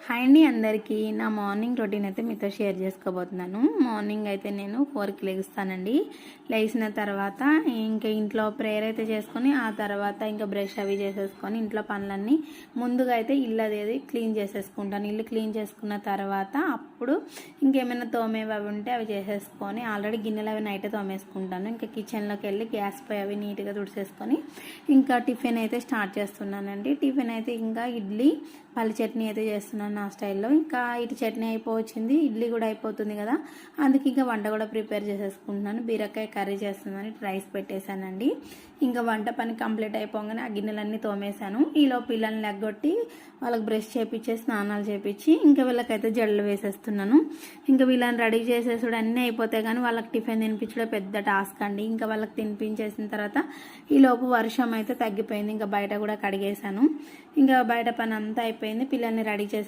Hi అండి అందరికీ. నా మార్నింగ్ రొటీన్ అయితే మీతో షేర్ చేసుకోబోతున్నాను. మార్నింగ్ అయితే నేను 4కి లెగుస్తానండి. లేచిన తర్వాత ఇంకా ఇంట్లో ప్రేయర్ అయితే చేసుకొని ఆ తర్వాత ఇంకా బ్రష్ అవి చేసేసుకొని ఇంట్లో పనులన్నీ ముందుగా అయితే ఇల్లు అదేది క్లీన్ చేసేసుకుంటాను. ఇల్లు క్లీన్ చేసుకున్న తర్వాత అప్పుడు ఇంకేమైనా తోమేవి అవి ఉంటే అవి చేసేసుకొని ఆల్రెడీ గిన్నెలు అవి నైట్ తోమేసుకుంటాను. ఇంకా కిచెన్లోకి వెళ్ళి గ్యాస్ పై అవి నీట్గా తుడిచేసుకొని ఇంకా టిఫిన్ అయితే స్టార్ట్ చేస్తున్నానండి. టిఫిన్ అయితే ఇంకా ఇడ్లీ పల్లి చట్నీ అయితే చేస్తున్నాను నా స్టైల్లో. ఇంకా ఇటు చట్నీ అయిపోవచ్చింది, ఇడ్లీ కూడా అయిపోతుంది కదా, అందుకే ఇంకా వంట కూడా ప్రిపేర్ చేసేసుకుంటున్నాను. బీరకాయ కర్రీ చేస్తున్నాను, రైస్ పెట్టేశానండి. ఇంకా వంట పని కంప్లీట్ అయిపోగానే ఆ గిన్నెలన్నీ తోమేశాను. ఈలో పిల్లల్ని లెగ్గొట్టి వాళ్ళకి బ్రష్ చేపించేసి స్నానాలు చేపించి ఇంకా వీళ్ళకైతే జడలు వేసేస్తున్నాను. ఇంకా వీళ్ళని రెడీ చేసేసుడు అన్నీ అయిపోతాయి కానీ వాళ్ళకి టిఫిన్ తినిపించడం పెద్ద టాస్క్ అండి. ఇంకా వాళ్ళకి తినిపించేసిన తర్వాత ఈలోపు వర్షం అయితే తగ్గిపోయింది. ఇంకా బయట కూడా కడిగేశాను. ఇంకా బయట పని అంతా అయిపోయింది. పిల్లల్ని రెడీ చేసి